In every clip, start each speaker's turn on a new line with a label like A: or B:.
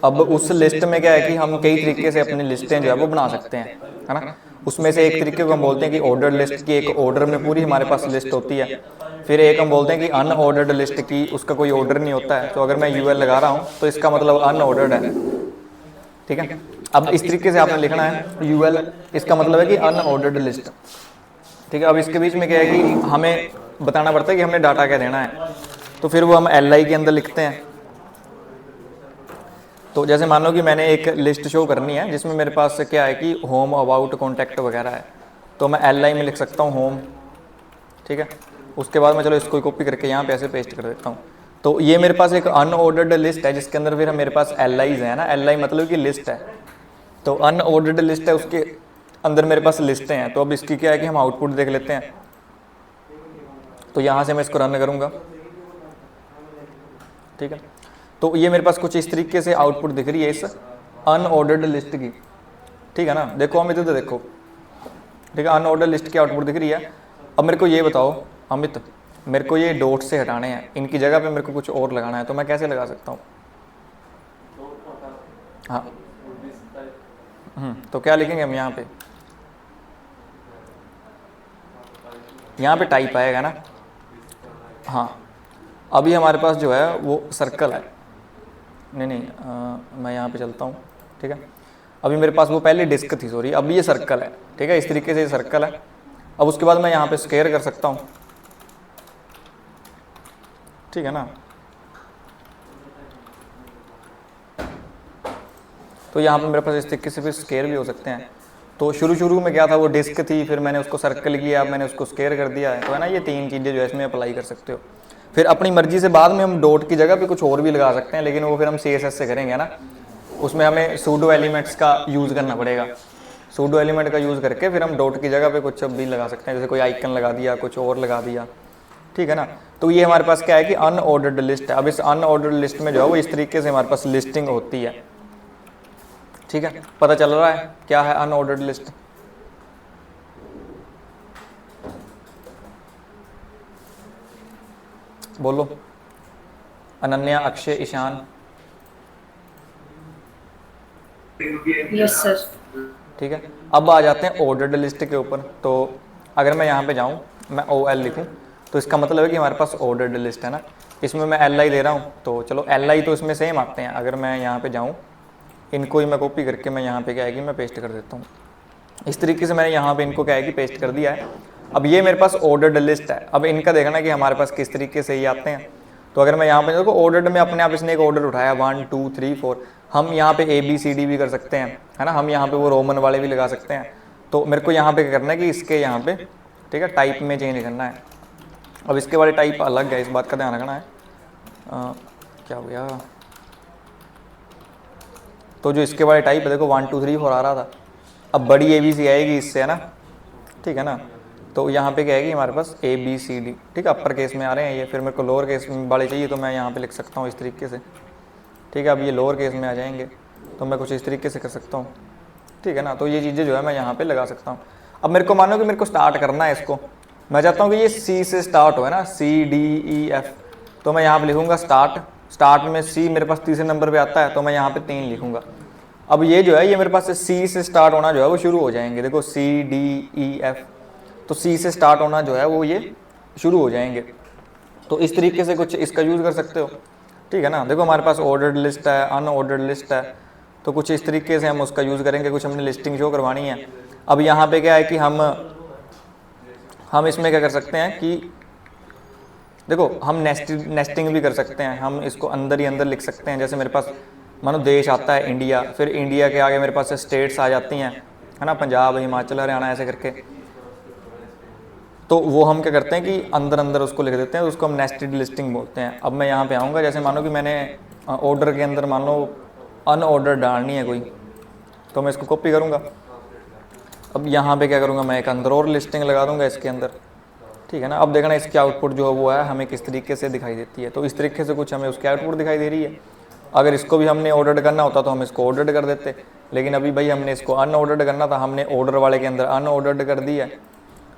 A: अब उस लिस्ट में क्या है कि हम कई तरीके से अपनी लिस्टें जो है वो बना सकते हैं, है ना। उसमें से एक तरीके को हम बोलते हैं कि ऑर्डर लिस्ट की, एक ऑर्डर में पूरी हमारे पास लिस्ट होती है। फिर एक हम बोलते हैं कि अनऑर्डर्ड लिस्ट की, उसका कोई ऑर्डर नहीं होता है। तो अगर मैं यूएल लगा रहा हूँ तो इसका मतलब अनऑर्डर्ड है, ठीक है। अब इस तरीके से आपने लिखना है यूएल, इसका मतलब है कि अनऑर्डर्ड लिस्ट, ठीक है। अब इसके बीच में क्या है कि हमें बताना पड़ता है कि हमने डाटा क्या देना है। तो फिर वो हम एल आई के अंदर लिखते हैं। तो जैसे मान लो कि मैंने एक लिस्ट शो करनी है जिसमें मेरे पास क्या है कि होम, अबाउट, कॉन्टैक्ट वगैरह है। तो मैं एल आई में लिख सकता हूँ होम, ठीक है। उसके बाद मैं चलो इसको कॉपी करके यहाँ पे ऐसे पेस्ट कर देता हूँ। तो ये मेरे पास एक अनऑर्डर्ड लिस्ट है जिसके अंदर फिर मेरे पास एल आईज है ना, एल आई मतलब कि लिस्ट है। तो अनऑर्डर्ड लिस्ट है, उसके अंदर मेरे पास लिस्टें हैं। तो अब इसकी क्या है कि हम आउटपुट देख लेते हैं। तो यहाँ से मैं इसको रन करूँगा, ठीक है। तो ये मेरे पास कुछ इस तरीके से आउटपुट दिख रही है इस अनऑर्डर्ड लिस्ट की, ठीक है ना। देखो अमित, इधर देखो, ठीक है, अनऑर्डर्ड लिस्ट की आउटपुट दिख रही है। अब मेरे को ये बताओ अमित, मेरे को ये डॉट से हटाने हैं, इनकी जगह पे मेरे को कुछ और लगाना है, तो मैं कैसे लगा सकता हूँ? हाँ, तो क्या लिखेंगे हम यहाँ पे टाइप आएगा ना। हाँ, अभी हमारे पास जो है वो सर्कल है, नहीं मैं यहाँ पे चलता हूँ, ठीक है। अभी मेरे पास वो पहले डिस्क थी, सॉरी, अभी ये सर्कल है, ठीक है। इस तरीके से ये सर्कल है। अब उसके बाद मैं यहाँ पे स्क्वायर कर सकता हूँ, ठीक है ना। तो यहाँ पे मेरे पास इस तरीके से फिर स्क्वायर भी हो सकते हैं। तो शुरू में क्या था, वो डिस्क थी, फिर मैंने उसको सर्कल किया, मैंने उसको स्क्वायर कर दिया है, तो है ना। ये तीन चीज़ें जो है इसमें अप्लाई कर सकते हो। फिर अपनी मर्जी से बाद में हम डॉट की जगह पे कुछ और भी लगा सकते हैं, लेकिन वो फिर हम CSS से करेंगे ना। उसमें हमें सूडो एलिमेंट्स का यूज़ करना पड़ेगा। सूडो एलिमेंट का यूज़ करके फिर हम डॉट की जगह पे कुछ भी लगा सकते हैं, जैसे कोई आइकन लगा दिया, कुछ और लगा दिया, ठीक है ना। तो ये हमारे पास क्या है कि अनऑर्डर्ड लिस्ट है। अब इस अनऑर्डर्ड लिस्ट में जो है वो इस तरीके से हमारे पास लिस्टिंग होती है, ठीक है। पता चल रहा है क्या है अनऑर्डर्ड लिस्ट? बोलो, अनन्या, अक्षय, ईशान।
B: Yes sir.
A: ठीक है, अब आ जाते हैं ऑर्डर्ड लिस्ट के ऊपर। तो अगर मैं यहाँ पे जाऊँ, मैं OL लिखूँ, तो इसका मतलब है कि हमारे पास ऑर्डर्ड लिस्ट है ना। इसमें मैं LI दे रहा हूँ, तो चलो LI तो इसमें सेम आते हैं। अगर मैं यहाँ पे जाऊँ, इनको ही मैं कॉपी करके मैं यहाँ पे क्या है कि मैं पेस्ट कर देता हूँ। इस तरीके से मैंने यहाँ पे इनको क्या है कि पेस्ट कर दिया है। अब ये मेरे पास ऑर्डर्ड लिस्ट है। अब इनका देखना कि हमारे पास किस तरीके से ये आते हैं। तो अगर मैं यहाँ पे देखो ऑर्डर्ड में अपने आप इसने एक ऑर्डर उठाया 1 2 3 4। हम यहाँ पे ABCD भी कर सकते हैं, है ना। हम यहाँ पे वो रोमन वाले भी लगा सकते हैं। तो मेरे को यहाँ पे क्या करना है कि इसके यहाँ पे, ठीक है, टाइप में चेंज करना है। अब इसके वाले टाइप अलग है, इस बात का ध्यान रखना है। क्या हो गया? तो जो इसके वाले टाइप है, देखो 1 2 3 4 आ रहा था, अब बड़ी ABC आएगी इससे, है ना, ठीक है ना। तो यहाँ पे क्या है कि हमारे पास ABCD, ठीक है, अपर केस में आ रहे हैं ये। फिर मेरे को लोअर केस वाले चाहिए, तो मैं यहाँ पे लिख सकता हूँ इस तरीके से, ठीक है। अब ये लोअर केस में आ जाएंगे, तो मैं कुछ इस तरीके से कर सकता हूँ, ठीक है ना। तो ये चीज़ें जो है मैं यहाँ पे लगा सकता हूँ। अब मेरे को मानो कि मेरे को स्टार्ट करना है इसको, मैं चाहता हूँ कि ये C से स्टार्ट हो, है ना, CDEF। तो मैं यहाँ पे लिखूँगा स्टार्ट में C मेरे पास तीसरे नंबर पे आता है, तो मैं यहाँ पे 3 लिखूँगा। अब ये जो है ये मेरे पास C से स्टार्ट होना जो है वो शुरू हो जाएंगे। देखो CDEF, तो C से स्टार्ट होना जो है वो ये शुरू हो जाएंगे। तो इस तरीके से कुछ इसका यूज़ कर सकते हो, ठीक है ना। देखो हमारे पास ऑर्डर्ड लिस्ट है, अनऑर्डर्ड लिस्ट है, तो कुछ इस तरीके से हम उसका यूज़ करेंगे। कुछ हमने लिस्टिंग शो करवानी है। अब यहाँ पे क्या है कि हम इसमें क्या कर सकते हैं कि देखो हम नेस्टिंग भी कर सकते हैं। हम इसको अंदर ही अंदर लिख सकते हैं। जैसे मेरे पास मानो देश आता है इंडिया, फिर इंडिया के आगे मेरे पास स्टेट्स आ जाती हैं, है ना, पंजाब, हिमाचल, हरियाणा, ऐसे करके। तो वो हम क्या करते हैं कि अंदर अंदर उसको लिख देते हैं, उसको हम नेस्टेड लिस्टिंग बोलते हैं। अब मैं यहाँ पे आऊँगा, जैसे मानो कि मैंने ऑर्डर के अंदर मान लो अनऑर्डर डालनी है कोई, तो मैं इसको कॉपी करूँगा। अब यहाँ पे क्या करूँगा, मैं एक अंदर और लिस्टिंग लगा दूँगा इसके अंदर, ठीक है ना। अब देखना इसकी आउटपुट जो है वो है हमें किस तरीके से दिखाई देती है। तो इस तरीके से कुछ हमें उसकी आउटपुट दिखाई दे रही है। अगर इसको भी हमने ऑर्डर करना होता तो हम इसको ऑर्डर कर देते, लेकिन अभी भाई हमने इसको अनऑर्डर्ड करना था, हमने ऑर्डर वाले के अंदर अनऑर्डर्ड कर दिया,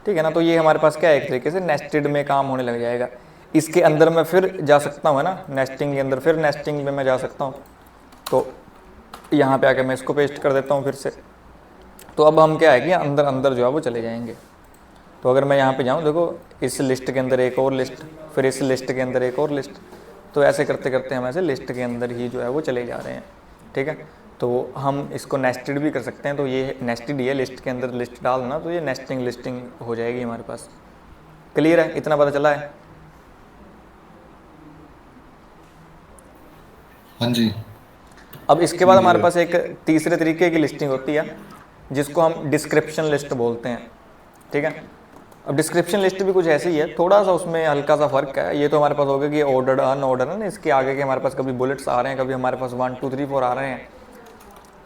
A: ठीक है ना। तो ये हमारे पास क्या है, एक तरीके से नेस्टेड में काम होने लग जाएगा। इसके अंदर मैं फिर जा सकता हूँ, है ना, नेस्टिंग के अंदर फिर नेस्टिंग में मैं जा सकता हूँ। तो यहाँ पे आके मैं इसको पेस्ट कर देता हूँ फिर से। तो अब हम क्या है कि अंदर अंदर जो है वो चले जाएंगे। तो अगर मैं यहाँ पे जाऊँ, देखो इस लिस्ट के अंदर एक और लिस्ट, फिर इस लिस्ट के अंदर एक और लिस्ट, तो ऐसे करते करते हम ऐसे लिस्ट के अंदर ही जो है वो चले जा रहे हैं। ठीक है, तो हम इसको नेस्टेड भी कर सकते हैं। तो ये नेस्टेड ही है, लिस्ट के अंदर लिस्ट डालना, तो ये नेस्टिंग लिस्टिंग हो जाएगी हमारे पास। क्लियर है, इतना पता चला है?
C: हाँ जी।
A: अब इसके बाद हमारे पास एक तीसरे तरीके की लिस्टिंग होती है जिसको हम डिस्क्रिप्शन लिस्ट बोलते हैं। ठीक है, अब डिस्क्रिप्शन लिस्ट भी कुछ ऐसी ही है, थोड़ा सा उसमें हल्का सा फर्क है। ये तो हमारे पास होगा कि ऑर्डर्ड अनऑर्डर है ना, इसके आगे के हमारे पास कभी बुलेट्स आ रहे हैं, कभी हमारे पास 1 2 3 4 आ रहे हैं।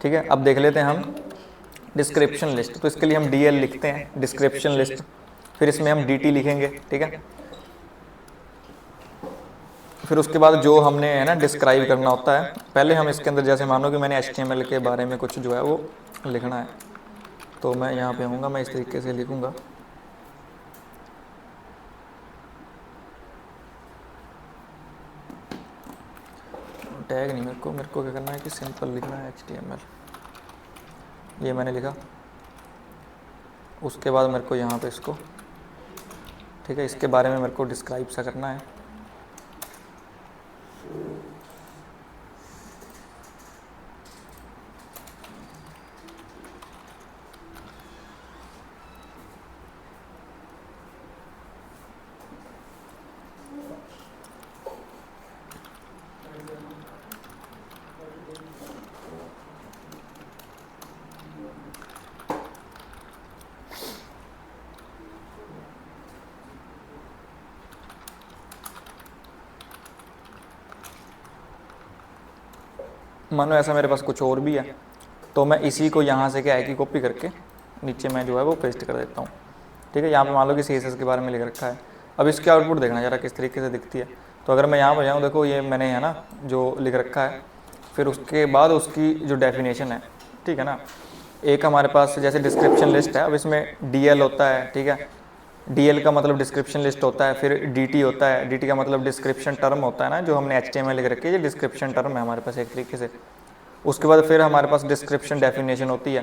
A: ठीक है, अब देख लेते हैं हम डिस्क्रिप्शन लिस्ट। तो इसके लिए हम DL लिखते हैं, डिस्क्रिप्शन लिस्ट, फिर इसमें हम DT लिखेंगे। ठीक है, फिर उसके बाद जो हमने है ना डिस्क्राइब करना होता है, पहले हम इसके अंदर जैसे मानो कि मैंने HTML के बारे में कुछ जो है वो लिखना है, तो मैं यहाँ पे आऊँगा, मैं इस तरीके से लिखूँगा। टैग नहीं, मेरे को क्या करना है कि सिंपल लिखना है HTML। ये मैंने लिखा, उसके बाद मेरे को यहाँ पे इसको, ठीक है, इसके बारे में मेरे को डिस्क्राइब सा करना है। मानो ऐसा मेरे पास कुछ और भी है, तो मैं इसी को यहाँ से क्या है कि कॉपी करके नीचे मैं जो है वो पेस्ट कर देता हूँ। ठीक है, यहाँ पे मान लो कि CSS के बारे में लिख रखा है। अब इसकी आउटपुट देखना जरा किस तरीके से दिखती है। तो अगर मैं यहाँ पर जाऊँ, देखो ये मैंने है ना जो लिख रखा है, फिर उसके बाद उसकी जो डेफिनेशन है, ठीक है ना, एक हमारे पास जैसे डिस्क्रिप्शन लिस्ट है, अब इसमें DL होता है। ठीक है, DL का मतलब डिस्क्रिप्शन लिस्ट होता है, फिर DT होता है, DT का मतलब डिस्क्रिप्शन टर्म होता है ना, जो हमने HTML लिख रखी है, ये डिस्क्रिप्शन टर्म है हमारे पास एक तरीके से। उसके बाद फिर हमारे पास डिस्क्रिप्शन डेफिनेशन होती है,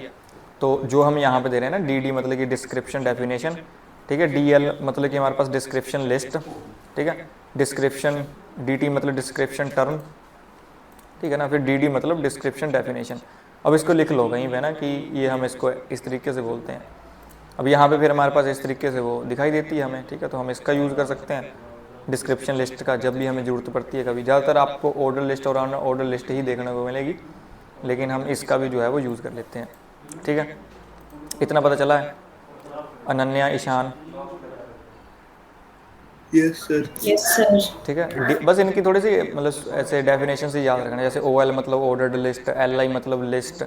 A: तो जो हम यहाँ पे दे रहे हैं ना DD मतलब कि डिस्क्रिप्शन डेफिनेशन। ठीक है, DL मतलब कि हमारे पास डिस्क्रिप्शन लिस्ट। ठीक है, डिस्क्रिप्शन, DT मतलब डिस्क्रिप्शन टर्म। ठीक है ना, फिर DD मतलब डिस्क्रिप्शन डेफिनेशन। अब इसको लिख लो कहीं पे ना कि ये हम इसको इस तरीके से बोलते हैं। अब यहाँ पे फिर हमारे पास इस तरीके से वो दिखाई देती है हमें। ठीक है, तो हम इसका यूज़ कर सकते हैं डिस्क्रिप्शन लिस्ट का, जब भी हमें ज़रूरत पड़ती है। कभी ज़्यादातर आपको ऑर्डर लिस्ट और अनऑर्डर लिस्ट ही देखने को मिलेगी, लेकिन हम इसका भी जो है वो यूज़ कर लेते हैं। ठीक है, इतना पता चला है? Ananya, Ishan,
C: yes sir.
B: Yes, sir.
A: ठीक है, बस इनकी थोड़ी सी मतलब ऐसे डेफिनेशन से याद रखना, जैसे OL मतलब ऑर्डर्ड लिस्ट, LI मतलब लिस्ट,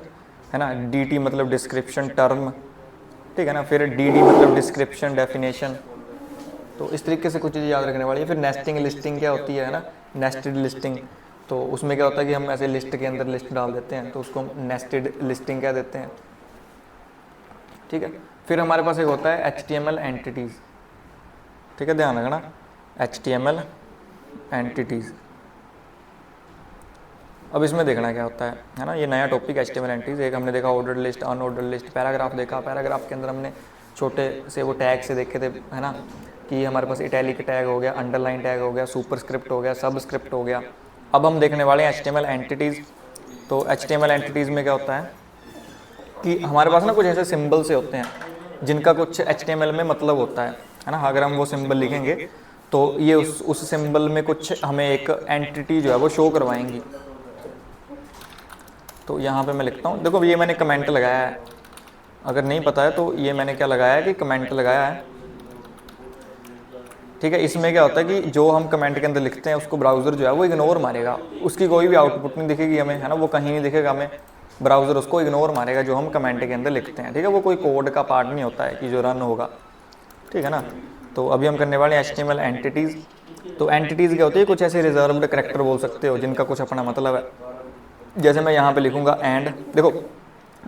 A: है ना, DT मतलब डिस्क्रिप्शन टर्म। ठीक है ना, फिर DD मतलब डिस्क्रिप्शन डेफिनेशन। तो इस तरीके से कुछ चीज़ याद रखने वाली है। फिर नेस्टिंग लिस्टिंग क्या होती है ना, नेस्टेड लिस्टिंग। तो उसमें क्या होता है कि हम ऐसे लिस्ट के अंदर लिस्ट डाल देते हैं, तो उसको हम नेस्टेड लिस्टिंग कह देते हैं। ठीक है, फिर हमारे पास एक होता है HTML एंटिटीज़। ठीक है, ध्यान रखना, HTML एंटिटीज़। अब इसमें देखना क्या होता है ना, ये नया टॉपिक HTML एंटिटीज़। एक हमने देखा order list, unordered list, paragraph देखा। पैराग्राफ के अंदर हमने छोटे से वो टैग से देखे थे, है ना, कि हमारे पास इटैलिक टैग हो गया, अंडरलाइन टैग हो गया, सुपरस्क्रिप्ट हो गया, सबस्क्रिप्ट हो गया। अब हम देखने वाले हैं HTML एंटिटीज़। तो HTML एंटिटीज़ में क्या होता है कि हमारे पास ना कुछ ऐसे सिंबल से होते हैं जिनका कुछ HTML में मतलब होता है ना। अगर हम वो सिंबल लिखेंगे तो ये उस सिंबल में कुछ हमें एक एंटिटी जो है वो शो करवाएंगी। तो यहाँ पे मैं लिखता हूँ, देखो ये मैंने कमेंट लगाया है, अगर नहीं पता है तो ये मैंने क्या लगाया है कि कमेंट लगाया है। ठीक है, इसमें क्या होता है कि जो हम कमेंट के अंदर लिखते हैं उसको ब्राउज़र जो है वो इग्नोर मारेगा, उसकी कोई भी आउटपुट नहीं दिखेगी हमें, है ना, वो कहीं नहीं दिखेगा हमें, ब्राउज़र उसको इग्नोर मारेगा जो हम कमेंट के अंदर लिखते हैं। ठीक है, वो कोई कोड का पार्ट नहीं होता है कि जो रन होगा। ठीक है ना, तो अभी हम करने वाले हैं HTML एंटिटीज़। तो एंटिटीज़ क्या होती है, कुछ ऐसे रिजर्व्ड कैरेक्टर बोल सकते हो जिनका कुछ अपना मतलब है। जैसे मैं यहाँ पे लिखूँगा एंड, देखो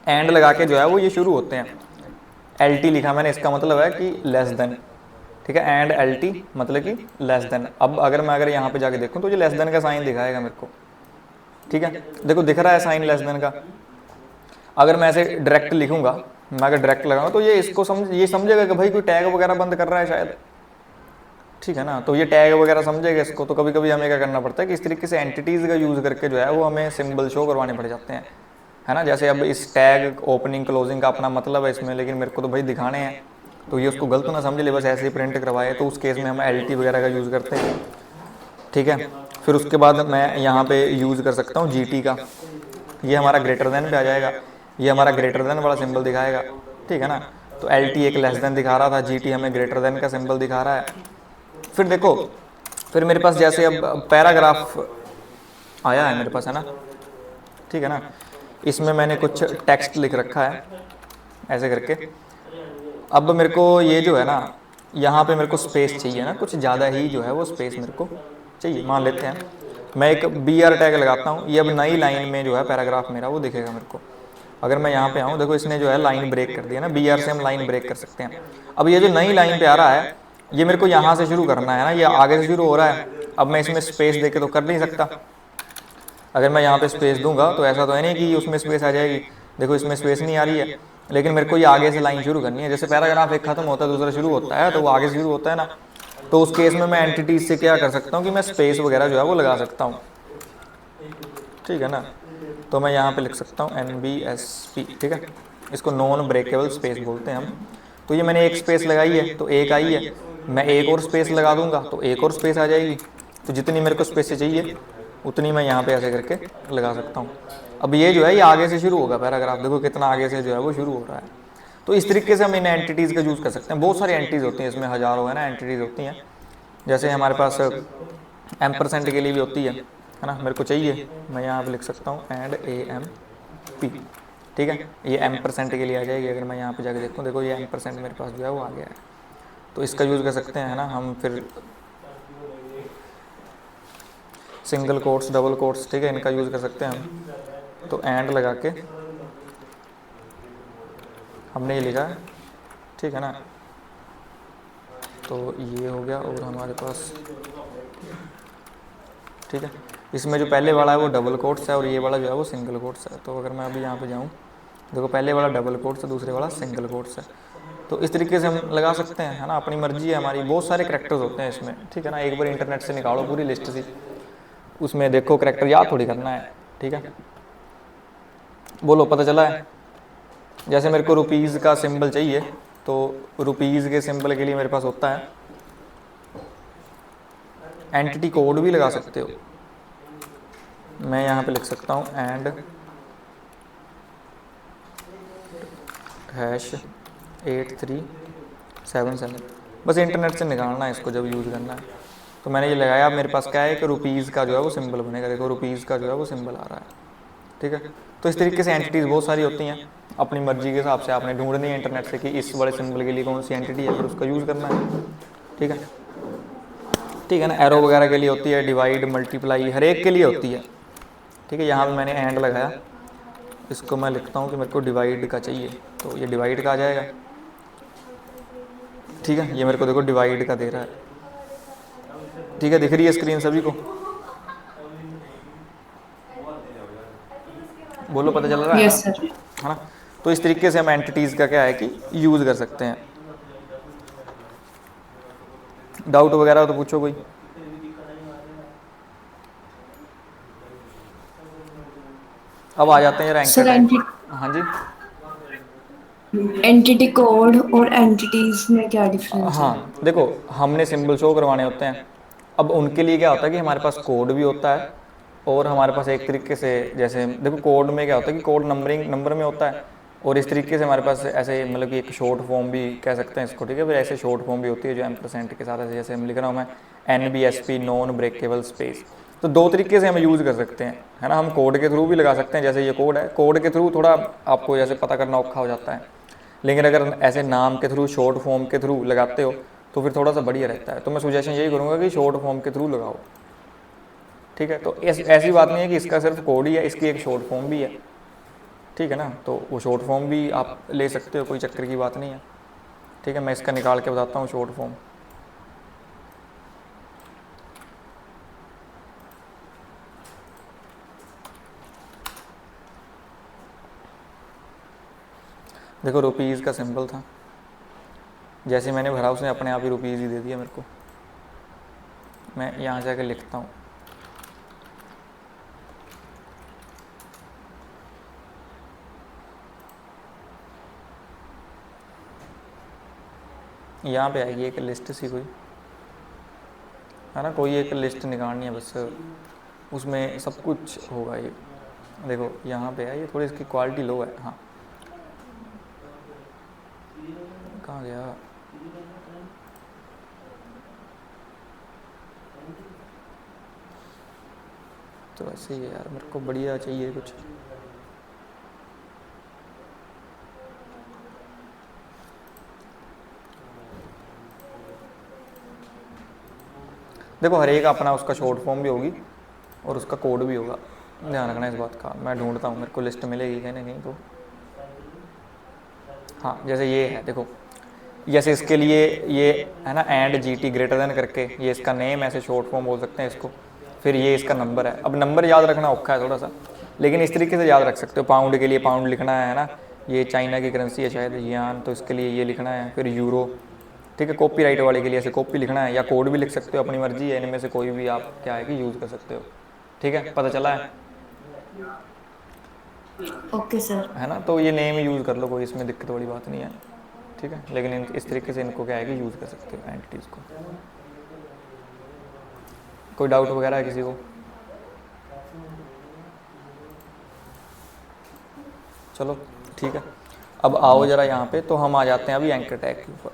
A: एंड लगा के जो है वो ये शुरू होते हैं। LT लिखा मैंने, इसका मतलब है कि लेस देन। ठीक है, एंड LT मतलब कि लेस देन। अब अगर यहाँ पे जाके देखूँ तो ये लेस देन का साइन दिखाएगा मेरे को। ठीक है, देखो दिख रहा है साइन लेस देन का, अगर मैं ऐसे डायरेक्ट लिखूंगा, मैं अगर डायरेक्ट लगाऊंगा तो ये समझेगा कि भाई कोई टैग वगैरह बंद कर रहा है शायद, ठीक है ना। तो ये टैग वगैरह समझेगा इसको, तो कभी कभी हमें क्या करना पड़ता है कि इस तरीके से एंटिटीज़ का यूज़ करके जो है वो हमें सिंबल शो करवाने पड़ जाते हैं, है ना। जैसे अब इस टैग ओपनिंग क्लोजिंग का अपना मतलब है इसमें, लेकिन मेरे को तो भाई दिखाने हैं, तो ये उसको गलत ना समझ ले, बस ऐसे ही प्रिंट करवाए, तो उस केस में हम एल वगैरह का यूज़ करते हैं, ठीक है। फिर उसके बाद मैं यहाँ पे यूज़ कर सकता हूँ GT का, ये हमारा ग्रेटर देन पे आ जाएगा, ये हमारा ग्रेटर देन वाला सिंबल दिखाएगा, ठीक है ना। तो LT एक लेस देन दिखा रहा था, GT हमें ग्रेटर देन का सिंबल दिखा रहा है। फिर देखो, फिर मेरे पास जैसे अब पैराग्राफ आया है मेरे पास, है ना, ठीक है ना। इसमें मैंने कुछ टेक्स्ट लिख रखा है ऐसे करके। अब मेरे को ये जो है ना, यहाँ पे मेरे को स्पेस चाहिए ना, कुछ ज़्यादा ही जो है वो स्पेस मेरे को चाहिए। मान लेते हैं मैं एक BR टैग लगाता हूँ, ये अब नई लाइन में जो है पैराग्राफ मेरा वो दिखेगा मेरे को। अगर मैं यहाँ पे आऊँ, देखो इसने जो है लाइन ब्रेक कर दिया ना, BR से हम लाइन ब्रेक कर सकते हैं। अब ये जो नई लाइन पे आ रहा है, ये मेरे को यहाँ से शुरू करना है ना, ये आगे से शुरू हो रहा है। अब मैं इसमें स्पेस दे के तो कर नहीं सकता, अगर मैं यहाँ पे स्पेस दूंगा तो ऐसा तो है नहीं कि उसमें स्पेस आ जाएगी, देखो इसमें स्पेस नहीं आ रही है। लेकिन मेरे को ये आगे से लाइन शुरू करनी है, जैसे पैराग्राफ एक खत्म होता है दूसरा शुरू होता है, तो वो आगे से शुरू होता है ना। तो उस केस में मैं एंटिटीज से क्या कर सकता हूँ कि मैं स्पेस वगैरह जो है वो लगा सकता हूँ, ठीक है ना। तो मैं यहाँ पे लिख सकता हूँ NBSP, ठीक है, इसको नॉन ब्रेकेबल स्पेस बोलते हैं हम। तो ये मैंने एक स्पेस लगाई है तो एक आई है, मैं एक और स्पेस लगा दूंगा तो एक और स्पेस आ जाएगी। तो जितनी मेरे को स्पेस चाहिए उतनी मैं यहाँ पे ऐसे करके लगा सकता हूँ। अब ये जो है ये आगे से शुरू होगा पैराग्राफ, देखो कितना आगे से जो है वो शुरू हो रहा है। तो इस तरीके से हम इन एंटिटीज़ का यूज़ कर सकते हैं। बहुत सारी एंटिटीज़ होती हैं इसमें, हज़ारों है ना एंटिटीज़ होती हैं। जैसे हमारे पास एम्परसेंट के लिए भी होती है ना, मेरे को चाहिए, मैं यहाँ पे लिख सकता हूँ एंड AMP, ठीक है, ये एम्परसेंट के लिए आ जाएगी। अगर मैं यहाँ पे जाके देखूँ, देखो ये एम्परसेंट मेरे पास जो है वो आ गया है, तो इसका यूज़ कर सकते हैं, है ना हम। फिर सिंगल कोट्स, डबल कोट्स, ठीक है, इनका यूज़ कर सकते हैं हम। तो एंड लगा के हमने ये लिखा है, ठीक है ना। तो ये हो गया, और हमारे पास, ठीक है, इसमें जो पहले वाला है वो डबल कोट्स है और ये वाला जो है वो सिंगल कोट्स है। तो अगर मैं अभी यहाँ पे जाऊँ, देखो पहले वाला डबल कोट्स है, दूसरे वाला सिंगल कोट्स है। तो इस तरीके से हम लगा सकते हैं, है ना, अपनी मर्जी है हमारी। बहुत सारे करैक्टर्स होते हैं इसमें, ठीक है ना। एक बार इंटरनेट से निकालो पूरी लिस्ट सी, उसमें देखो करैक्टर, याद थोड़ी करना है, ठीक है। बोलो पता चला है। जैसे मेरे को रुपीज़ का सिंबल चाहिए, तो रुपीज़ के सिंबल के लिए मेरे पास होता है, एंटिटी कोड भी लगा सकते हो। मैं यहाँ पे लिख सकता हूँ एंड #8377, बस इंटरनेट से निकालना है इसको जब यूज़ करना है। तो मैंने ये लगाया, अब मेरे पास क्या है कि रुपीज़ का जो है वो सिंबल बनेगा, देखो रुपीज़ का जो है वो सिंबल आ रहा है, ठीक है। तो इस तरीके से एंटिटीज़ बहुत सारी होती हैं, अपनी मर्जी के हिसाब से आपने ढूंढनी है इंटरनेट से कि इस बड़े सिंबल के लिए कौन सी एंटिटी है, फिर उसका यूज़ करना है, ठीक है, ठीक है ना। एरो वगैरह के लिए होती है, डिवाइड, मल्टीप्लाई, हर एक के लिए होती है, ठीक है। यहाँ पे मैंने एंड लगाया, इसको मैं लिखता हूँ कि मेरे को डिवाइड का चाहिए, तो ये डिवाइड का आ जाएगा, ठीक है। ये मेरे को देखो डिवाइड का दे रहा है, ठीक है, दिख रही है स्क्रीन सभी को, बोलो पता चल रहा है
B: यस सर।
A: है ना। तो इस तरीके से हम एंटिटीज़ का क्या है कि यूज़ कर सकते हैं। डाउट वगैरह हो तो पूछो कोई। अब आ जाते हैं रैंक
B: सर
A: टाइप। हाँ जी,
B: एंटिटी कोड और एंटिटीज में क्या डिफरेंस है?
A: हाँ देखो, हमने सिंबल शो करवाने होते हैं। अब उनके लिए क्या होता है कि हमारे पास कोड भी होता है, और हमारे पास एक तरीके से, जैसे देखो कोड में क्या होता है कि कोड नंबरिंग नंबर में होता है, और इस तरीके से हमारे पास ऐसे मतलब कि एक शॉर्ट फॉर्म भी कह सकते हैं इसको, ठीक है। फिर ऐसे शॉर्ट फॉर्म भी होती है जो एम्परसेंट के साथ, ऐसे जैसे हम लिख रहा हूँ मैं NBSP, नॉन ब्रेकेबल स्पेस। तो दो तरीके से हम यूज़ कर सकते हैं, है ना। हम कोड के थ्रू भी लगा सकते हैं, जैसे ये कोड है, कोड के थ्रू थोड़ा आपको जैसे पता करना औखा हो जाता है, लेकिन अगर ऐसे नाम के थ्रू, शॉर्ट फॉर्म के थ्रू लगाते हो तो फिर थोड़ा सा बढ़िया रहता है। तो मैं सुजेशन यही करूँगा कि शॉर्ट फॉर्म के थ्रू लगाओ, ठीक है। तो ऐसी बात नहीं है कि इसका सिर्फ कोड ही है, इसकी एक शॉर्ट फॉर्म भी है, ठीक है ना। तो वो शॉर्ट फॉर्म भी आप ले सकते हो, कोई चक्कर की बात नहीं है, ठीक है। मैं इसका निकाल के बताता हूँ शॉर्ट फॉर्म। देखो रुपीज़ का सिंबल था, जैसे मैंने भरा उसने अपने आप ही रुपीज़ ही दे दिया मेरे को। मैं यहाँ जाकर लिखता हूँ, यहाँ पे आएगी एक लिस्ट सी कोई, है ना, कोई एक लिस्ट निकालनी है बस, उसमें सब कुछ होगा। ये देखो यहाँ पे है, ये थोड़ी इसकी क्वालिटी लो है। हाँ कहाँ गया, तो ऐसे ही है यार, मेरे को बढ़िया चाहिए कुछ। देखो हर एक अपना उसका शॉर्ट फॉर्म भी होगी और उसका कोड भी होगा, ध्यान रखना इस बात का। मैं ढूंढता हूँ, मेरे को लिस्ट मिलेगी कहीं ना कहीं तो। हाँ जैसे ये है देखो, जैसे इसके लिए ये है ना एंड GT ग्रेटर देन करके, ये इसका नेम, ऐसे शॉर्ट फॉर्म बोल सकते हैं इसको। फिर ये इसका नंबर है। अब नंबर याद रखना औखा है थोड़ा सा, लेकिन इस तरीके से याद रख सकते हो। पाउंड के लिए पाउंड लिखना है ना, ये चाइना की करेंसी है शायद यान, तो इसके लिए ये लिखना है। फिर यूरो, ठीक है। कॉपीराइट वाले के लिए ऐसे कॉपी लिखना है, या कोड भी लिख सकते हो, अपनी मर्जी है, इनमें से कोई भी आप क्या है कि यूज़ कर सकते हो। ठीक है, पता चला है?
B: Okay sir.
A: है ना, तो ये नेम ही यूज़ कर लो, कोई इसमें दिक्कत वाली बात नहीं है। ठीक है, लेकिन इस तरीके से इनको क्या है कि यूज़ कर सकते हो एंटिटीज़ को। कोई डाउट वगैरह है किसी को? चलो ठीक है, अब आओ ज़रा यहाँ पे, तो हम आ जाते हैं अभी एंकर टैग के ऊपर।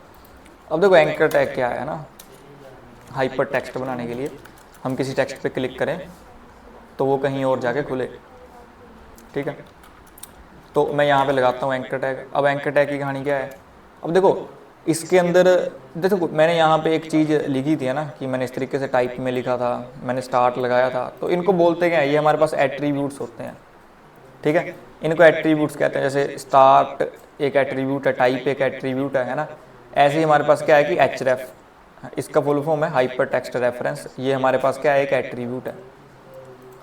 A: अब देखो एंकर टैग क्या है ना, हाइपर टेक्स्ट बनाने के लिए हम किसी टेक्स्ट पे क्लिक करें तो वो कहीं और जाके खुले। ठीक है, तो मैं यहाँ पे लगाता हूँ एंकर टैग। अब एंकर टैग की कहानी क्या है, अब देखो इसके अंदर देखो मैंने यहाँ पे एक चीज़ लिखी थी है ना, कि मैंने इस तरीके से टाइप में लिखा था, मैंने स्टार्ट लगाया था। तो इनको बोलते क्या है, ये हमारे पास एट्रीब्यूट्स होते हैं। ठीक है, इनको एट्रीब्यूट्स कहते हैं। जैसे स्टार्ट एक एट्रीब्यूट है, टाइप एक एट्रीब्यूट है ना। ऐसे ही हमारे पास क्या है कि href, इसका फुल फॉर्म है हाइपर टेक्स्ट रेफरेंस। ये हमारे पास क्या है, एक एट्रीब्यूट है।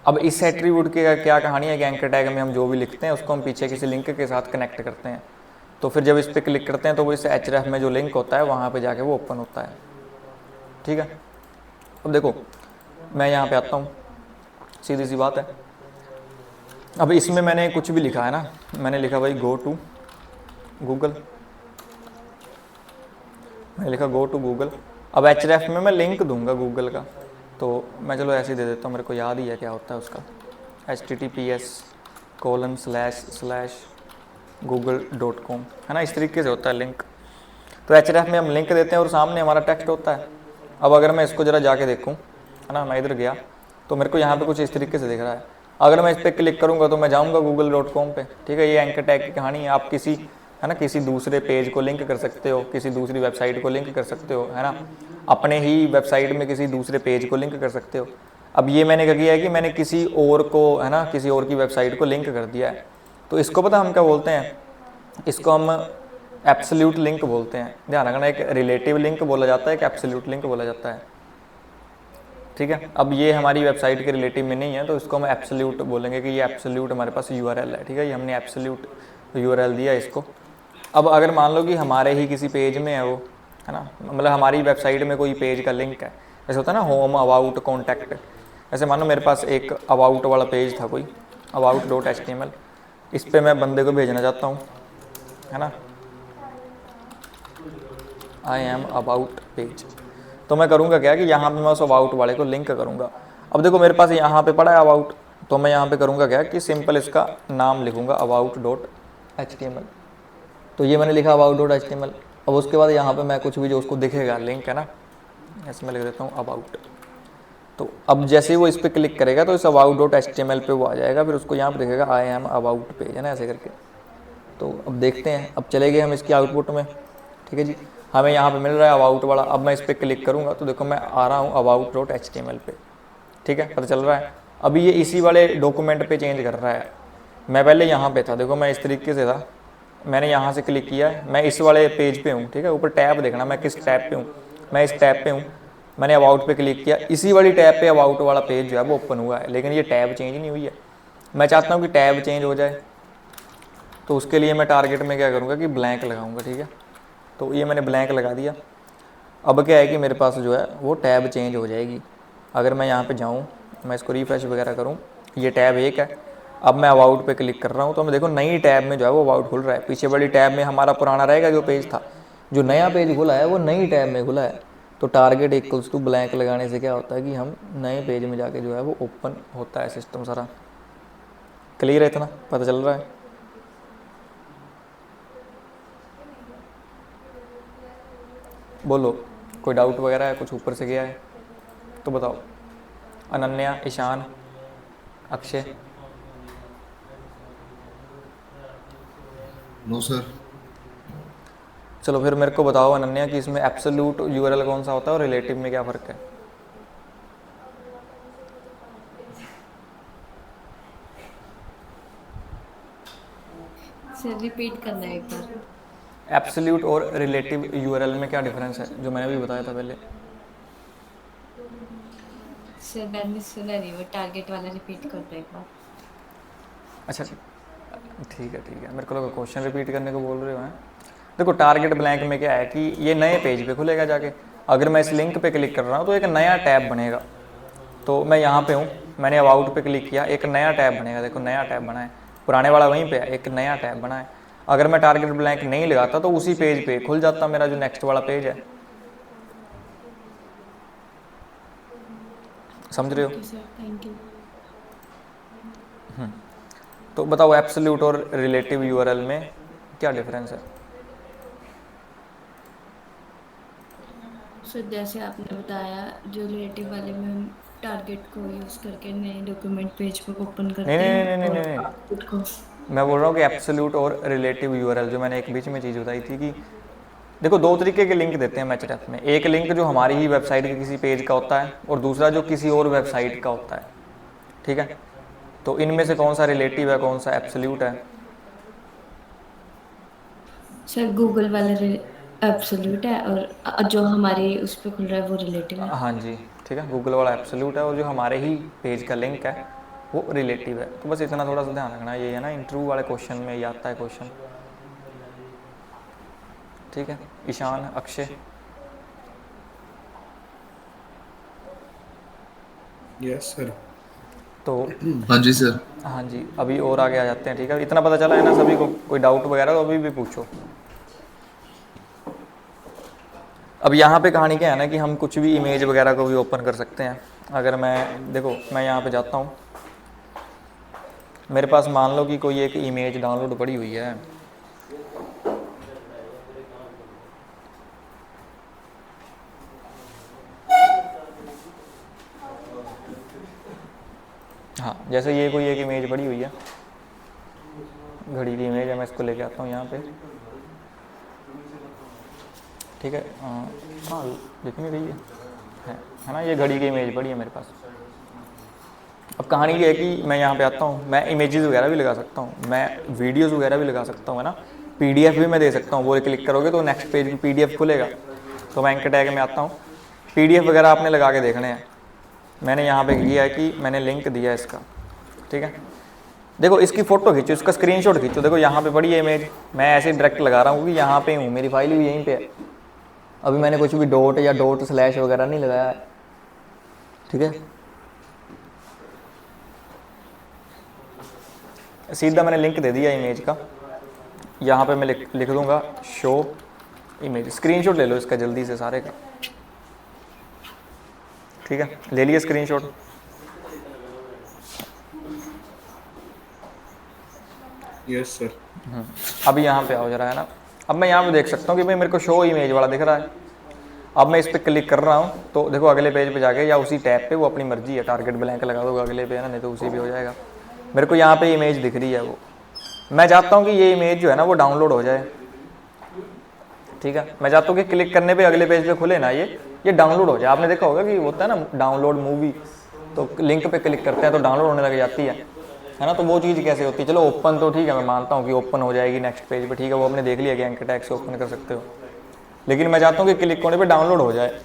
A: अब इस एट्रीब्यूट की क्या कहानी है कि एंकर टैग में हम जो भी लिखते हैं उसको हम पीछे किसी लिंक के साथ कनेक्ट करते हैं। तो फिर जब इस पर क्लिक करते हैं तो वो इस href में जो लिंक होता है वहाँ पे जाके वो ओपन होता है। ठीक है, अब देखो मैं यहाँ पे आता हूँ, सीधी सी बात है। अब इसमें मैंने कुछ भी लिखा है ना, मैंने लिखा भाई गो टू गूगल, मैंने लिखा गो टू गूगल। अब href में मैं लिंक दूंगा गूगल का, तो मैं चलो ऐसे ही दे देता हूँ, मेरे को याद ही है क्या होता है उसका, https://google.com, है ना, इस तरीके से होता है लिंक। तो href में हम लिंक देते हैं और सामने हमारा टेक्स्ट होता है। अब अगर मैं इसको ज़रा जाके देखूँ, है ना, मैं इधर गया तो मेरे को यहाँ पे कुछ इस तरीके से दिख रहा है। अगर मैं इस पर क्लिक करूँगा तो मैं जाऊँगा google.com पे। ठीक है, ये एंकर टैग की कहानी है। आप किसी है ना किसी दूसरे पेज को लिंक कर सकते हो, किसी दूसरी वेबसाइट को लिंक कर सकते हो, है ना, अपने ही वेबसाइट में किसी दूसरे पेज को लिंक कर सकते हो। अब ये मैंने क्या किया है कि मैंने किसी और को है ना किसी और की वेबसाइट को लिंक कर दिया है। तो इसको पता हम क्या बोलते हैं, इसको हम एब्सोल्यूट लिंक बोलते हैं। ध्यान रखना, एक रिलेटिव लिंक बोला जाता है, एक एब्सोल्यूट लिंक बोला जाता है। ठीक है, अब ये हमारी वेबसाइट के रिलेटिव में नहीं है तो इसको हम एब्सोल्यूट बोलेंगे कि ये एब्सोल्यूट हमारे पास URL है। ठीक है, ये हमने एब्सोल्यूट URL दिया इसको। अब अगर मान लो कि हमारे ही किसी पेज में है वो, है ना, मतलब हमारी वेबसाइट में कोई पेज का लिंक है, ऐसे होता है ना होम, अबाउट, कॉन्टैक्ट। ऐसे मान लो मेरे पास एक अबाउट वाला पेज था कोई, about.html, इस पर मैं बंदे को भेजना चाहता हूँ, है ना, आई एम अबाउट पेज। तो मैं करूँगा क्या कि यहाँ पे मैं उस अबाउट वाले को लिंक करूँगा। अब देखो मेरे पास यहाँ पे पड़ा है अबाउट, तो मैं यहाँ पे करूँगा क्या कि सिंपल इसका नाम लिखूँगा about.html। तो ये मैंने लिखा about.html। अब उसके बाद यहाँ पे मैं कुछ भी जो उसको दिखेगा लिंक, है ना, ऐसे मैं लिख देता हूँ अबाउट। तो अब जैसे ही वो इस पर क्लिक करेगा तो इस about.html पे वो आ जाएगा, फिर उसको यहाँ पे दिखेगा आई एम अबाउट पेज, है ना, ऐसे करके। तो अब देखते हैं, अब चले गए हम इसकी आउटपुट में। ठीक है जी, हमें यहाँ पे मिल रहा है अबाउट वाला। अब मैं इस पर क्लिक करूँगा तो देखो मैं आ रहा हूँ about.html पे। ठीक है, पता चल रहा है। अभी ये इसी वाले डॉक्यूमेंट पे चेंज कर रहा है। मैं पहले यहाँ पे था, देखो मैं इस तरीके से था, मैंने यहाँ से क्लिक किया है, मैं इस वाले पेज पे हूँ। ठीक है, ऊपर टैब देखना, मैं किस टैब पे हूँ, मैं इस टैब पे हूँ। मैंने अबाउट पे क्लिक किया, इसी वाली टैब पे अबाउट वाला पेज जो है वो ओपन हुआ है, लेकिन ये टैब चेंज नहीं हुई है। मैं चाहता हूँ कि टैब चेंज हो जाए, तो उसके लिए मैं टारगेट में क्या करूँगा कि ब्लैंक लगाऊंगा, ठीक है। तो ये मैंने ब्लैंक लगा दिया। अब क्या है कि मेरे पास जो है वो टैब चेंज हो जाएगी। अगर मैं यहाँ पे जाऊँ, मैं इसको रिफ्रेश वगैरह करूँ, ये टैब 1 है। अब मैं अबाउट पे क्लिक कर रहा हूँ तो मैं देखो नई टैब में जो है वो अबाउट खुल रहा है। पीछे वाली टैब में हमारा पुराना रहेगा जो पेज था, जो नया पेज खुला है वो नई टैब में खुला है। तो टारगेट इक्वल्स टू ब्लैंक लगाने से क्या होता है कि हम नए पेज में जाके जो है वो ओपन होता है सिस्टम सारा। क्लियर है, इतना पता चल रहा है? बोलो, कोई डाउट वगैरह है, कुछ ऊपर से गया है तो बताओ। अनन्या, ईशान, अक्षय।
C: No sir.
A: चलो फिर मेरे को बताओ अनन्या कि इसमें एब्सोल्यूट यूआरएल कौन सा होता है और रिलेटिव में क्या फ़र्क है?
B: सर रिपीट करना है एक बार।
A: एब्सोल्यूट और रिलेटिव यूआरएल में क्या डिफरेंस है, जो मैंने भी बताया था पहले?
B: सर मैंने सुना नहीं, वो टारगेट वाला रिपीट कर दो एक बार।
A: अच्छा ठीक है, मेरे को लगा क्वेश्चन रिपीट करने को बोल रहे हो हैं। देखो टारगेट ब्लैंक में क्या है कि ये नए पेज पे खुलेगा जाके। अगर मैं इस लिंक पे क्लिक कर रहा हूँ तो एक नया टैब बनेगा। तो मैं यहाँ पे हूँ, मैंने अबाउट पे क्लिक किया, एक नया टैब बनेगा। देखो नया टैब बना है, पुराने वाला वहीं पे है, एक नया टैब बना है। अगर मैं टारगेट ब्लैंक नहीं लगाता तो उसी पेज पे खुल जाता मेरा जो नेक्स्ट वाला पेज है। समझ रहे हो?
B: Okay sir, thank you.
A: तो बताओ एब्सोल्यूट और रिलेटिव यूआरएल में क्या डिफरेंस है?
B: सर जैसे आपने बताया, जो रिलेटिव वाले में हम टारगेट को यूज़ करके नए डॉक्यूमेंट पेज को ओपन
A: नहीं
B: करते
A: नहीं
B: हैं
A: नहीं नहीं
B: और
A: नहीं नहीं,
B: आउटपुट को।
A: मैं बोल रहा हूँ कि एब्सोल्यूट और रिलेटिव यूआरएल, जो मैंने एक बीच में चीज़ बताई थी कि देखो दो तरीके के लिंक देते हैं मैचडेफ में। एक लिंक जो हमारी ही वेबसाइट के किसी पेज का होता है और दूसरा जो किसी और वेबसाइट का होता है, ठीक है। तो इनमें से कौन सा रिलेटिव है, कौन सा एब्सोल्यूट है?
B: सर गूगल वाला एब्सोल्यूट है और जो हमारे उस पर खुल रहा है वो रिलेटिव है।
A: हाँ जी, ठीक है, गूगल वाला एब्सोल्यूट है और जो हमारे ही पेज का लिंक है वो रिलेटिव है। तो बस इतना थोड़ा सा ध्यान रखना, ये है ना इंटरव्यू वाले क्वेश्चन में ये आता है क्वेश्चन, ठीक है। ईशान, अक्षय।
C: Yes sir.
A: तो
C: हाँ जी सर।
A: हाँ जी, अभी और आगे आ जाते हैं, ठीक है। इतना पता चला है ना सभी को? कोई डाउट वगैरह तो अभी भी पूछो। अब यहाँ पे कहानी क्या है ना कि हम कुछ भी इमेज वगैरह को भी ओपन कर सकते हैं। अगर मैं देखो, मैं यहाँ पे जाता हूँ, मेरे पास मान लो कि कोई एक इमेज डाउनलोड पड़ी हुई है। हाँ, जैसे ये कोई एक इमेज पड़ी हुई है, घड़ी की इमेज है, मैं इसको लेके आता हूँ यहाँ पे, ठीक है। हाँ दिख नहीं रही है ना, ये घड़ी की इमेज पड़ी है मेरे पास। अब कहानी ये है कि मैं यहाँ पे आता हूँ, मैं इमेजेस वगैरह भी लगा सकता हूँ, मैं वीडियोस वगैरह भी लगा सकता हूँ, है ना। पीडीएफ भी मैं दे सकता हूँ, वो क्लिक करोगे तो नेक्स्ट पेज में पीडीएफ खुलेगा। तो मैं एंकर टैग में आता हूँ, पीडीएफ वगैरह आपने लगा के देखने हैं। मैंने यहाँ पे किया है कि मैंने लिंक दिया इसका, ठीक है। देखो इसकी फ़ोटो खींचो, इसका स्क्रीनशॉट खींचो। देखो यहाँ पे पड़ी है इमेज, मैं ऐसे डायरेक्ट लगा रहा हूँ कि यहाँ पे हूँ, मेरी फाइल भी यहीं पे है। अभी मैंने कुछ भी डॉट या डॉट स्लैश वगैरह नहीं लगाया है, ठीक है। सीधा मैंने लिंक दे दिया इमेज का। यहाँ पे मैं लिख दूंगा शो इमेज। स्क्रीनशॉट ले लो इसका जल्दी से सारे का, ठीक है। ले लिया स्क्रीनशॉट।
C: Yes sir.
A: अभी यहाँ पे आओ जरा, है ना। अब मैं यहाँ पे देख सकता हूँ कि भाई मेरे को शो इमेज वाला दिख रहा है। अब मैं इस पर क्लिक कर रहा हूँ तो देखो अगले पेज पे जाके या उसी टैब पे, वो अपनी मर्जी है, टारगेट ब्लैंक लगा दोगे अगले पे, है ना, नहीं तो उसी पे हो जाएगा। मेरे को यहाँ पे इमेज दिख रही है, वो मैं चाहता हूँ कि ये इमेज जो है ना वो डाउनलोड हो जाए, ठीक है। मैं चाहता हूँ कि क्लिक करने पे अगले पेज पे खुले ना, ये डाउनलोड हो जाए। आपने देखा होगा कि होता है ना डाउनलोड मूवी, तो लिंक पे क्लिक करते हैं तो डाउनलोड होने लग जाती है ना। तो वो चीज़ कैसे होती है? चलो ओपन तो ठीक है, मैं मानता हूँ कि ओपन हो जाएगी नेक्स्ट पेज पे, ठीक है, वो आपने देख लिया कि एंकर टैग से ओपन कर सकते हो। लेकिन मैं चाहता हूँ कि क्लिक होने पे डाउनलोड हो जाए।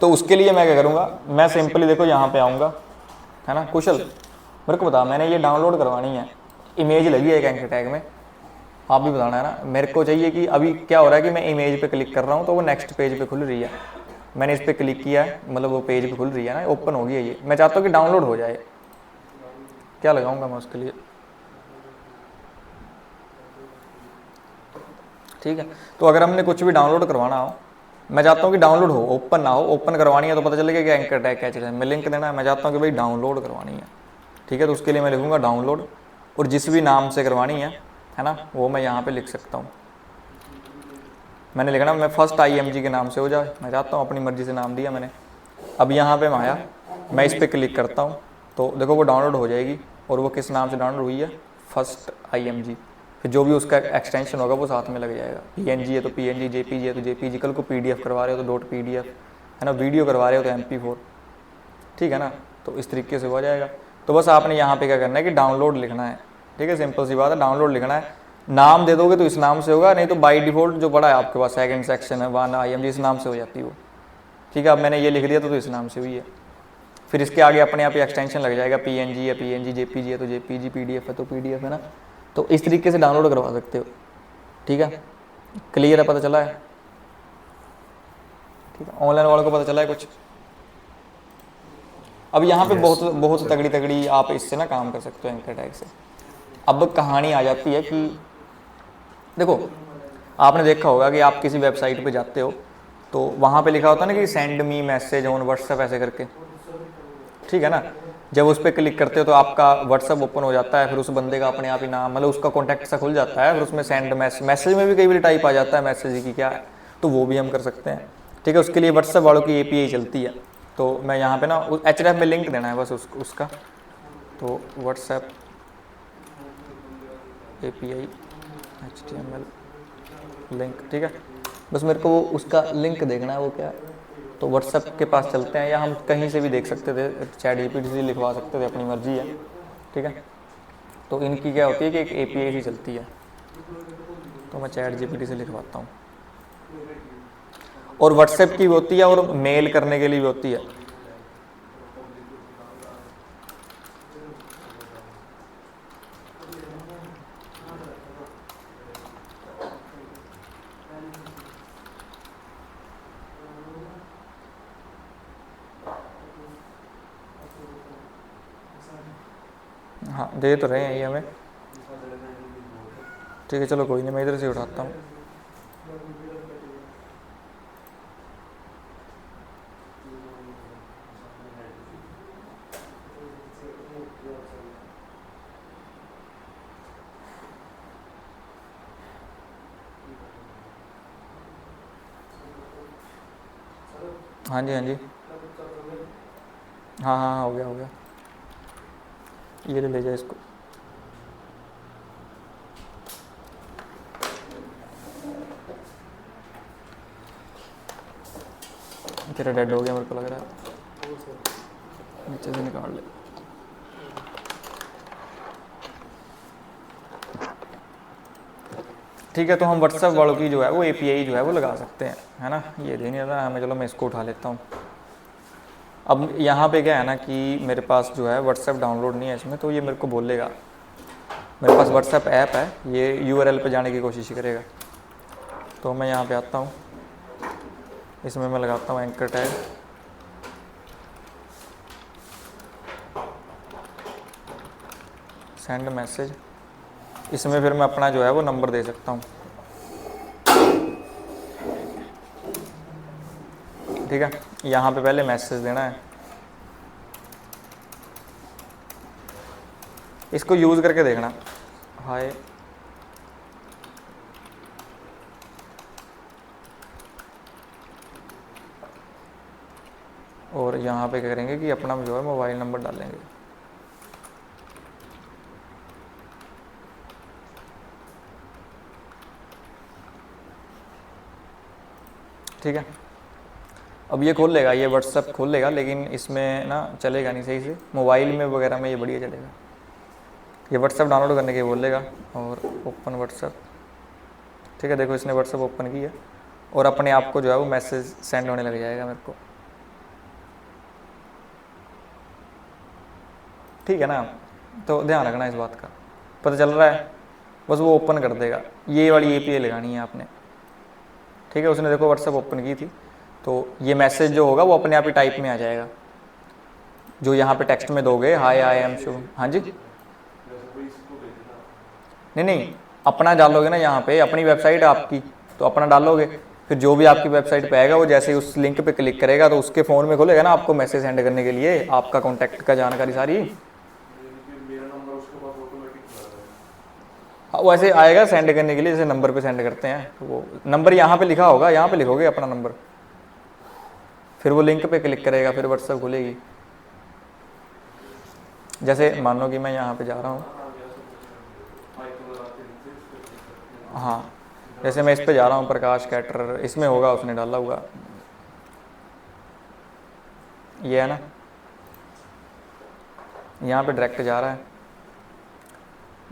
A: तो उसके लिए मैं क्या करूँगा, मैं सिंपली देखो यहाँ पे आऊँगा, है ना। कुशल मेरे को बता, मैंने ये डाउनलोड करवानी है, इमेज लगी है एक एंकर टैग में, आप भी बताना है ना। मेरे को चाहिए कि अभी क्या हो रहा है कि मैं इमेज पे क्लिक कर रहा हूँ तो वो नेक्स्ट पेज पे खुल रही है, मैंने इस पर क्लिक किया है, मतलब वो पेज पे खुल रही है ना, ओपन हो गई है ये। मैं चाहता हूँ कि डाउनलोड हो जाए, क्या लगाऊंगा मैं उसके लिए, ठीक है। तो अगर हमने कुछ भी डाउनलोड करवाना हो, मैं चाहता हूँ कि डाउनलोड हो, ओपन ना हो। ओपन करवानी है तो पता चलेगा कि एंकर टैग क्या चीज़ है, मैं लिंक देना है, मैं चाहता हूँ कि भाई डाउनलोड करवानी है, ठीक है। तो उसके लिए मैं लिखूँगा डाउनलोड, और जिस भी नाम से करवानी है ना, वो मैं यहाँ पे लिख सकता हूँ। मैंने लिखना मैं फर्स्ट IMG के नाम से हो जाए, मैं चाहता हूँ, अपनी मर्जी से नाम दिया मैंने। अब यहाँ पे मैं आया, मैं इस पर क्लिक करता हूँ तो देखो वो डाउनलोड हो जाएगी, और वो किस नाम से डाउनलोड हुई है, फर्स्ट IMG। फिर जो भी उसका एक्सटेंशन होगा वो साथ में लग जाएगा, PNG है तो PNG, JPG है तो JPG, कल को PDF करवा रहे हो तो .PDF, है ना, वीडियो करवा रहे हो तो MP4, ठीक है ना। तो इस तरीके से हो जाएगा। तो बस आपने यहाँ पे क्या करना है कि डाउनलोड लिखना है, ठीक है, सिंपल सी बात है, डाउनलोड लिखना है। नाम दे दोगे तो इस नाम से होगा, नहीं तो बाय डिफ़ॉल्ट जो पड़ा है आपके पास सेकंड सेक्शन है 1 IMG, इस नाम से हो जाती है वो, ठीक है। अब मैंने ये लिख दिया तो इस नाम से हुई है। फिर इसके आगे अपने आप ही एक्सटेंशन लग जाएगा, PNG है PNG, JPG है तो JPG, PDF है तो PDF, है ना। तो इस तरीके से डाउनलोड करवा सकते हो, ठीक है। क्लियर है, पता चला है, ठीक है। ऑनलाइन वालों को पता चला है कुछ। अब यहाँ पे बहुत बहुत तगड़ी तगड़ी आप इससे ना काम कर सकते हो एंकर टैग से। अब कहानी आ जाती है कि देखो, आपने देखा होगा कि आप किसी वेबसाइट पे जाते हो तो वहाँ पे लिखा होता है ना कि send me message on WhatsApp, ऐसे करके, ठीक है ना। जब उस पर क्लिक करते हो तो आपका व्हाट्सएप ओपन हो जाता है, फिर उस बंदे का अपने आप ही नाम, मतलब उसका कॉन्टैक्ट सा खुल जाता है, फिर उसमें सेंड मैसेज में भी कई बार टाइप आ जाता है मैसेज की क्या है, तो वो भी हम कर सकते हैं, ठीक है। उसके लिए व्हाट्सएप वालों की API चलती है। तो मैं यहाँ पे ना href में लिंक देना है बस उसका, तो व्हाट्सएप API HTML लिंक, ठीक है। बस मेरे को वो उसका लिंक देखना है, वो क्या है। तो व्हाट्सएप के पास चलते हैं, या हम कहीं से भी देख सकते थे, ChatGPT से लिखवा सकते थे, अपनी मर्जी है, ठीक है। तो इनकी क्या होती है कि एक API सी चलती है, तो मैं ChatGPT से लिखवाता हूँ। और व्हाट्सएप की भी होती है और मेल करने के लिए भी होती है। हाँ दे तो रहे हैं ये हमें, ठीक है। चलो कोई नहीं, मैं इधर से उठाता हूँ। हाँ जी, हाँ जी, हाँ हाँ हाँ, हो गया हो गया, ये ले जाए इसको। तेरा डेड हो गया मेरे को लग रहा है, नीचे से निकाल ले। ठीक है, तो हम व्हाट्सएप वालों की जो है वो API जो है वो लगा सकते हैं, है ना। ये दे नहीं था हमें, चलो मैं इसको उठा लेता हूँ। अब यहाँ पे क्या है ना कि मेरे पास जो है व्हाट्सएप डाउनलोड नहीं है इसमें, तो ये मेरे को बोलेगा मेरे पास व्हाट्सएप ऐप है, ये URL पे जाने की कोशिश करेगा। तो मैं यहाँ पे आता हूँ, इसमें मैं लगाता हूँ एंकर टैग, सेंड मैसेज। इसमें फिर मैं अपना जो है वो नंबर दे सकता हूँ, ठीक है। यहाँ पे पहले मैसेज देना है, इसको यूज़ करके देखना, हाय, और यहाँ पे क्या करेंगे कि अपना जो है मोबाइल नंबर डालेंगे, ठीक है। अब ये खोल लेगा, ये व्हाट्सएप खोल लेगा, लेकिन इसमें ना चलेगा नहीं सही से, मोबाइल में वगैरह में ये बढ़िया चलेगा। ये व्हाट्सएप डाउनलोड करने के बोलेगा, और ओपन व्हाट्सएप, ठीक है। देखो इसने व्हाट्सएप ओपन किया और अपने आप को जो है वो मैसेज सेंड होने लग जाएगा मेरे को, ठीक है ना। तो ध्यान रखना इस बात का, पता चल रहा है, बस वो ओपन कर देगा। ये वाली API लगानी है आपने, ठीक है। उसने देखो व्हाट्सएप ओपन की थी, तो ये मैसेज जो होगा वो अपने आप ही टाइप में आ जाएगा, जो यहाँ पे टेक्स्ट में दोगे, हाय आई एम शुभ। हाँ जी, नहीं अपना डालोगे ना यहाँ पे, अपनी वेबसाइट आपकी, तो अपना डालोगे, फिर जो भी आपकी वेबसाइट पे आएगा वो जैसे ही उस लिंक पे क्लिक करेगा तो उसके फ़ोन में खुलेगा ना आपको मैसेज सेंड करने के लिए, आपका कॉन्टैक्ट का जानकारी सारी। हाँ वैसे आएगा सेंड करने के लिए, जैसे नंबर पे सेंड करते हैं, तो वो नंबर यहाँ पे लिखा होगा, यहाँ पे लिखोगे अपना नंबर, फिर वो लिंक पे क्लिक करेगा, फिर व्हाट्सएप खुलेगी। जैसे मान लो कि मैं यहाँ पे जा रहा हूँ, हाँ जैसे मैं इस पे जा रहा हूँ प्रकाश कैटरर, इसमें होगा, उसने डाला हुआ, ये है ना, यहाँ पे डायरेक्ट जा रहा है,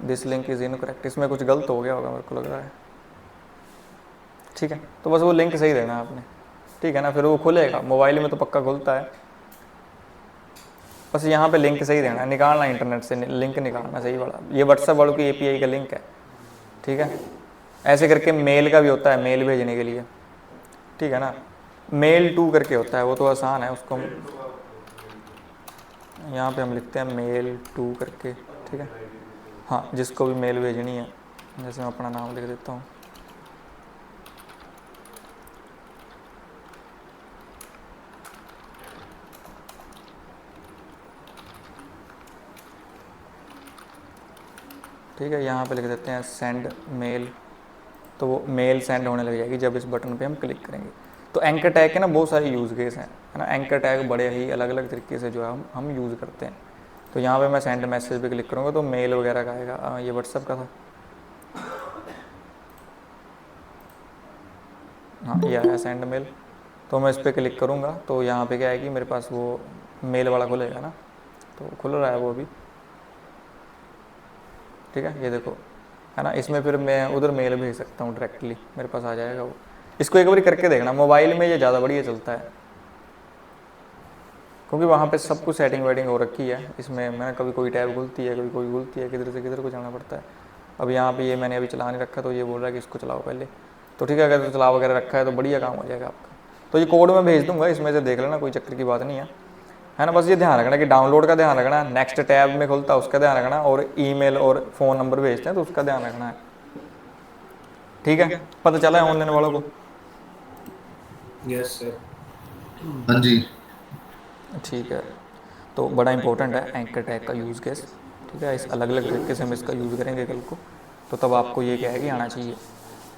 A: दिस लिंक इज़ इनकरेक्ट, इसमें कुछ गलत हो गया होगा मेरे को लग रहा है, ठीक है। तो बस वो लिंक सही देना आपने, ठीक है ना, फिर वो खुलेगा। मोबाइल में तो पक्का खुलता है, बस यहाँ पे लिंक सही देना है, निकालना इंटरनेट से लिंक निकालना सही वाला। ये व्हाट्सएप वालों की API का लिंक है, ठीक है। ऐसे करके मेल का भी होता है, मेल भेजने के लिए, ठीक है ना, मेल टू करके होता है, वो तो आसान है, उसको यहाँ पे हम लिखते हैं मेल टू करके, ठीक है। हाँ जिसको भी मेल भेजनी है, जैसे मैं अपना नाम लिख देता हूँ, ठीक है। यहाँ पे लिख देते हैं सेंड मेल, तो वो मेल सेंड होने लग जाएगी जब इस बटन पे हम क्लिक करेंगे। तो एंकर टैग के ना बहुत सारे यूज़ केस हैं, है ना, एंकर टैग बड़े ही अलग अलग तरीके से जो है हम यूज़ करते हैं। तो यहाँ पे मैं सेंड मैसेज पे क्लिक करूँगा तो मेल वगैरह का आएगा, ये व्हाट्सएप का था, हाँ ये आया सेंड मेल। तो मैं इस पर क्लिक करूँगा तो यहाँ पे क्या आएगी, मेरे पास वो मेल वाला खुलेगा ना, तो खुल रहा है वो अभी, ठीक है, ये देखो, है ना। इसमें फिर मैं उधर मेल भेज सकता हूँ डायरेक्टली, मेरे पास आ जाएगा वो। इसको एक बार करके देखना, मोबाइल में ये ज़्यादा बढ़िया चलता है, क्योंकि वहाँ पे सब कुछ सेटिंग वेटिंग हो रखी है। इसमें मैं कभी कोई टैब खुलती है, कभी कोई खुलती है, किधर से किधर को जाना पड़ता है। अब यहाँ पे ये मैंने अभी चला नहीं रखा, तो ये बोल रहा है कि इसको चलाओ पहले, तो ठीक है, अगर तो चला वगैरह रखा है तो बढ़िया काम हो जाएगा आपका। तो ये कोड मैं भेज दूँगा, इसमें से देख लेना, कोई चक्कर की बात नहीं है ना। बस ये ध्यान रखना कि डाउनलोड का ध्यान रखना, नेक्स्ट टैब में खुलता है उसका ध्यान रखना, और ईमेल और फ़ोन नंबर भेजते हैं तो उसका ध्यान रखना है, ठीक है। पता चला है ऑनलाइन वालों को?
C: Yes sir.
D: हाँ जी।
A: ठीक है, तो बड़ा इंपॉर्टेंट है एंकर टैग का यूज़ केस, ठीक है। इस अलग अलग तरीके से हम इसका यूज़ करेंगे कल को, तो तब आपको ये क्या है कि आना चाहिए,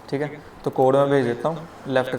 A: ठीक है। तो कोड में भेज देता हूँ, लेफ्ट